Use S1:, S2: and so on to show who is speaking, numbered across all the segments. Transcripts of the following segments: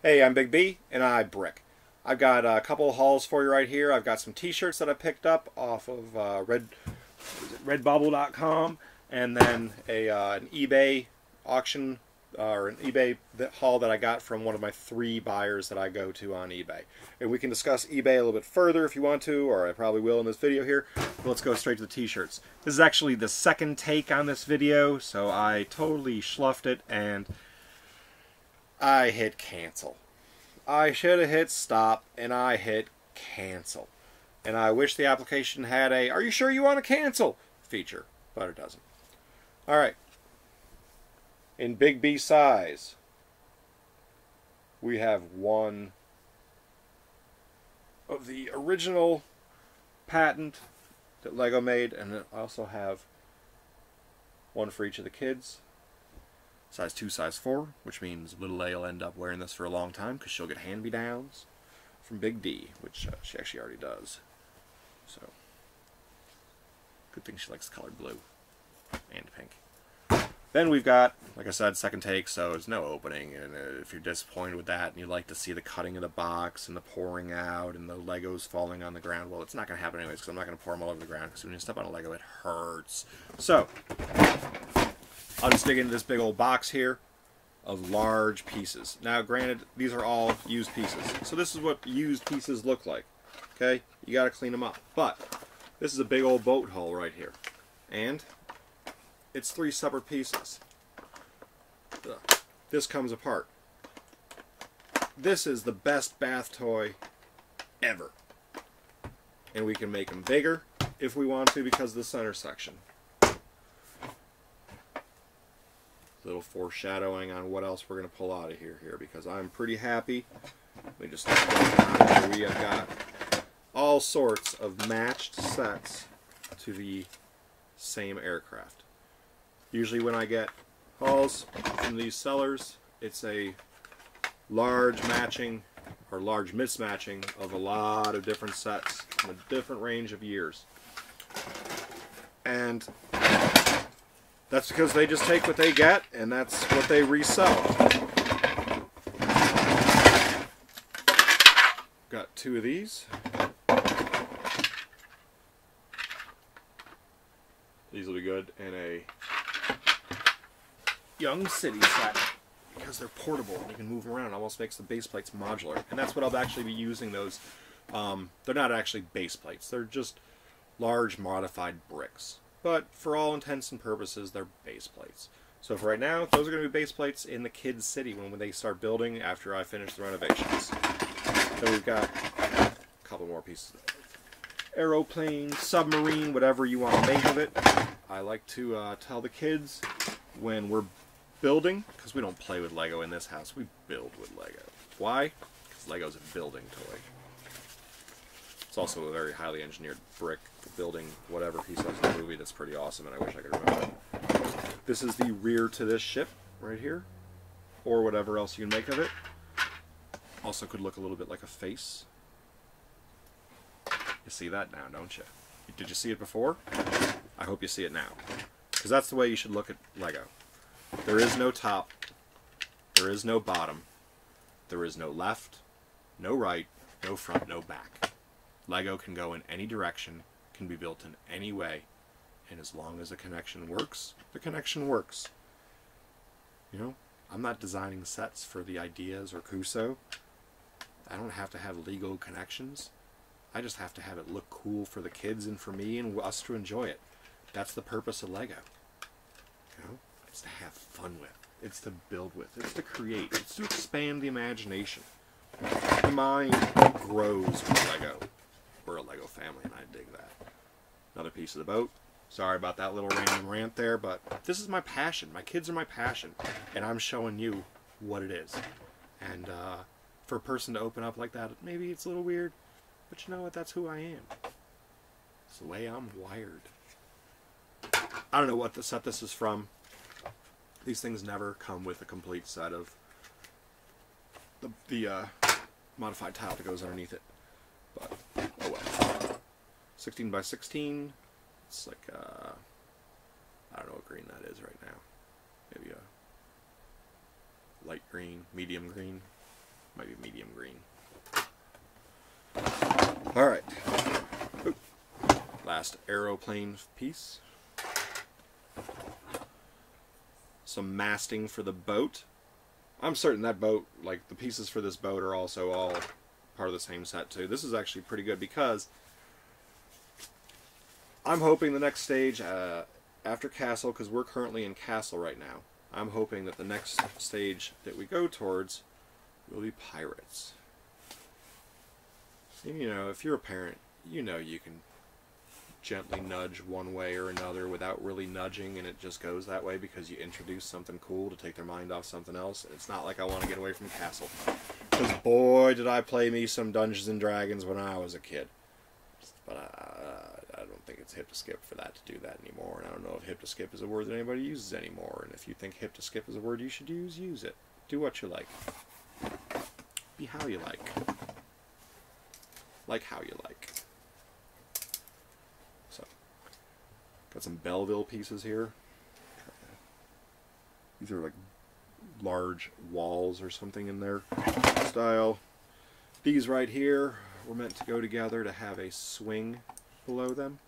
S1: Hey, I'm Big B, and I brick. I've got a couple of hauls for you right here. I've got some T-shirts that I picked up off of RedBubble.com, and then an eBay auction or an eBay haul that I got from one of my 3 buyers that I go to on eBay. And we can discuss eBay a little bit further if you want to, or I probably will in this video here. But let's go straight to the T-shirts. This is actually the second take on this video, so I totally schluffed it and I hit cancel. I should have hit stop and I hit cancel. And I wish the application had a "Are you sure you want to cancel?" feature, but it doesn't. Alright. In Big B size, we have one of the original patent that Lego made, and I also have one for each of the kids. Size 2, size 4, which means little A will end up wearing this for a long time because she'll get hand-me-downs from Big D, which she actually already does. So, good thing she likes colored blue and pink. Then we've got, like I said, second take, so there's no opening, and if you're disappointed with that and you like to see the cutting of the box and the pouring out and the Legos falling on the ground, well, it's not going to happen anyways because I'm not going to pour them all over the ground because when you step on a Lego, it hurts. So, I'll just dig into this big old box here of large pieces. Now, granted, these are all used pieces. So this is what used pieces look like. Okay? You got to clean them up. But this is a big old boat hull right here. And it's 3 separate pieces. This comes apart. This is the best bath toy ever. And we can make them bigger if we want to because of the center section. Little foreshadowing on what else we're going to pull out of here because I'm pretty happy. Let me just here. We have got all sorts of matched sets to the same aircraft. Usually when I get hauls from these sellers, it's a large matching or large mismatching of a lot of different sets from a different range of years. And that's because they just take what they get, and that's what they resell. Got 2 of these. These will be good in a Young City set because they're portable and you can move around. It almost makes the base plates modular, and that's what I'll actually be using those. They're not actually base plates; they're just large modified bricks. But for all intents and purposes, they're base plates. So for right now, those are going to be base plates in the kids' city when they start building after I finish the renovations. Then we've got a couple more pieces. Aeroplane, submarine, whatever you want to make of it. I like to tell the kids when we're building, because we don't play with Lego in this house, we build with Lego. Why? Because Lego's a building toy. It's also a very highly engineered brick for building whatever he says in the movie that's pretty awesome, and I wish I could remember it. This is the rear to this ship right here, or whatever else you can make of it. Also could look a little bit like a face. You see that now, don't you? Did you see it before? I hope you see it now. Because that's the way you should look at Lego. There is no top. There is no bottom. There is no left, no right, no front, no back. Lego can go in any direction, can be built in any way, and as long as the connection works, the connection works. You know, I'm not designing sets for the Ideas or Kuso. I don't have to have legal connections. I just have to have it look cool for the kids and for me and us to enjoy it. That's the purpose of Lego. You know, it's to have fun with. It's to build with. It's to create. It's to expand the imagination. The mind grows with Lego. We're a Lego family, and I dig that. Another piece of the boat. Sorry about that little random rant there, but this is my passion. My kids are my passion, and I'm showing you what it is. And for a person to open up like that, maybe it's a little weird, but you know what? That's who I am. It's the way I'm wired. I don't know what the set this is from. These things never come with a complete set of the modified tile that goes underneath it. But, oh well. 16 by 16. It's like, I don't know what green that is right now. Maybe a light green, medium green. Might be medium green. Alright. Last aeroplane piece. Some masting for the boat. I'm certain that boat, like the pieces for this boat, are also all part of the same set too. This is actually pretty good because I'm hoping the next stage after Castle, because we're currently in Castle right now, I'm hoping that the next stage that we go towards will be Pirates. And, you know, if you're a parent, you know you can gently nudge one way or another without really nudging, and it just goes that way because you introduce something cool to take their mind off something else. It's not like I want to get away from Castle, because boy did I play me some Dungeons and Dragons when I was a kid. But I don't think it's hip to skip for that to do that anymore, and I don't know if hip to skip is a word that anybody uses anymore, and if you think hip to skip is a word you should use it. Do what you like. Be how you like. Like how you like. So, got some Belleville pieces here. These are like large walls or something in their style. These right here were meant to go together to have a swing below them.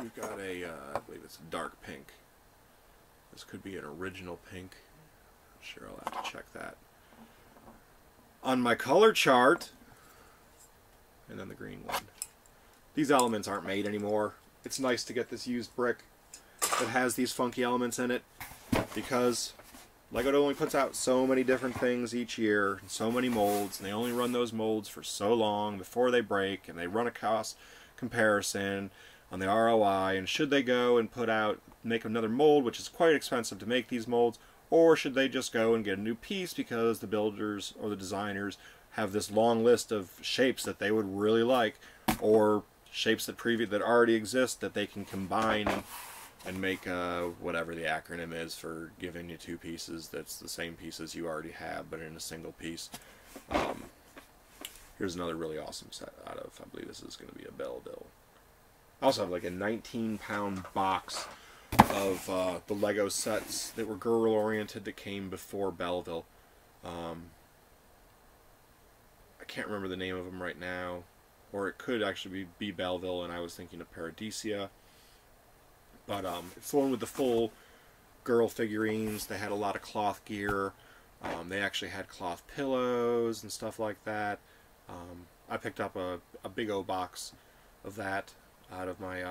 S1: We've got a, I believe it's a dark pink. This could be an original pink. I'm sure I'll have to check that. On my color chart, and then the green one. These elements aren't made anymore. It's nice to get this used brick that has these funky elements in it, because LEGO only puts out so many different things each year, so many molds, and they only run those molds for so long before they break, and they run a cost comparison on the ROI, and should they go and make another mold, which is quite expensive to make these molds, or should they just go and get a new piece because the builders or the designers have this long list of shapes that they would really like, or shapes that already exist that they can combine and make whatever the acronym is for giving you two pieces that's the same pieces you already have but in a single piece. Here's another really awesome set out of, I believe this is going to be a Belleville. I also have like a 19-pound box of the LEGO sets that were girl-oriented that came before Belleville. I can't remember the name of them right now, or it could actually be Belleville, and I was thinking of Paradisia. But it's the one with the full girl figurines. They had a lot of cloth gear. They actually had cloth pillows and stuff like that. I picked up a big old box of that out of my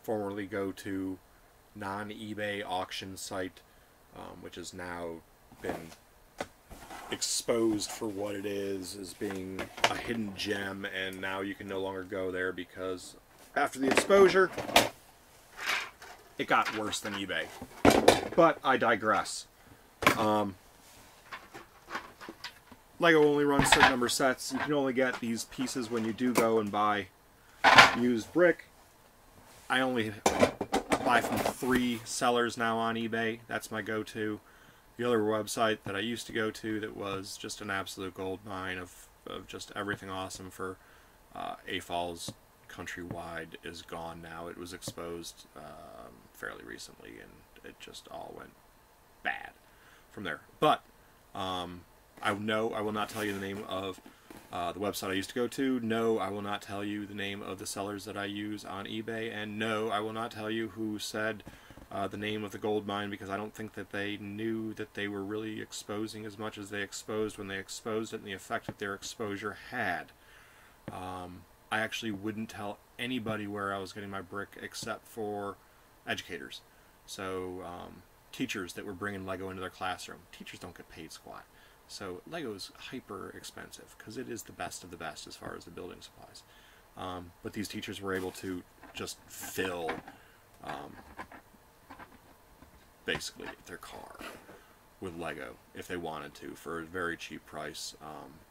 S1: formerly go-to non-eBay auction site, which has now been exposed for what it is, as being a hidden gem, and now you can no longer go there because after the exposure it got worse than eBay. But I digress. LEGO only runs certain number of sets. You can only get these pieces when you do go and buy used brick. I only buy from 3 sellers now on eBay. That's my go-to. The other website that I used to go to that was just an absolute gold mine of just everything awesome for AFOLs countrywide is gone now. It was exposed fairly recently, and it just all went bad from there. But I will not tell you the name of the website I used to go to. No, I will not tell you the name of the sellers that I use on eBay. And no, I will not tell you who said the name of the gold mine, because I don't think that they knew that they were really exposing as much as they exposed when they exposed it, and the effect that their exposure had. I actually wouldn't tell anybody where I was getting my brick except for educators. So teachers that were bringing LEGO into their classroom. Teachers don't get paid squat. So LEGO is hyper expensive because it is the best of the best as far as the building supplies. But these teachers were able to just fill basically their car with LEGO if they wanted to for a very cheap price,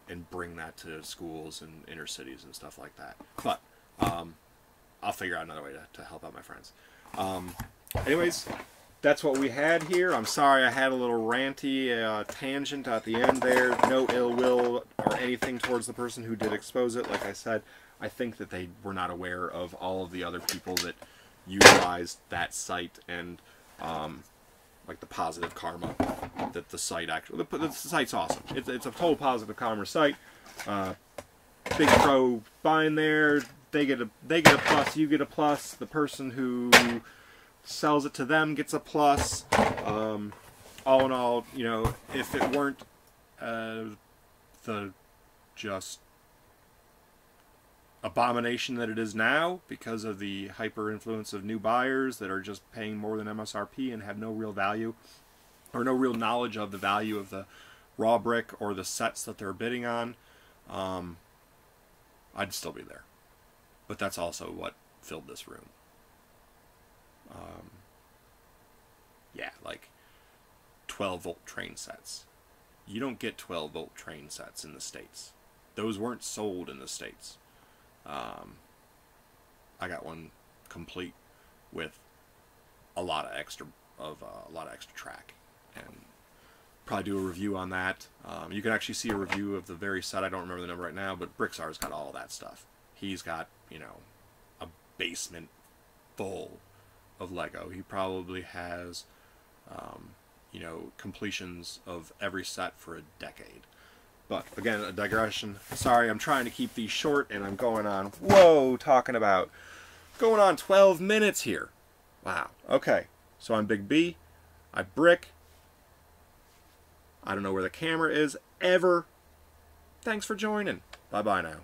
S1: and bring that to schools and inner cities and stuff like that. But I'll figure out another way to help out my friends. Anyways, that's what we had here. I'm sorry I had a little ranty tangent at the end there. No ill will or anything towards the person who did expose it. Like I said, I think that they were not aware of all of the other people that utilized that site, and like the positive karma that the site actually. The site's awesome. It's a total positive karma site. Big pro buying there. They get a plus. You get a plus. The person who sells it to them gets a plus. All in all, you know, if it weren't the just abomination that it is now because of the hyper influence of new buyers that are just paying more than MSRP and have no real value or no real knowledge of the value of the raw brick or the sets that they're bidding on, I'd still be there. But that's also what filled this room. Yeah, like 12-volt train sets. You don't get 12-volt train sets in the States. Those weren't sold in the States. I got one complete with a lot of extra track, and probably do a review on that. You can actually see a review of the very set. I don't remember the number right now, but Brixar's got all that stuff. He's got, you know, a basement full of Lego. He probably has, you know, completions of every set for a decade. But again, a digression. Sorry, I'm trying to keep these short, and I'm going on, going on 12 minutes here. Wow. Okay, so I'm Big B. I brick. I don't know where the camera is ever. Thanks for joining. Bye-bye now.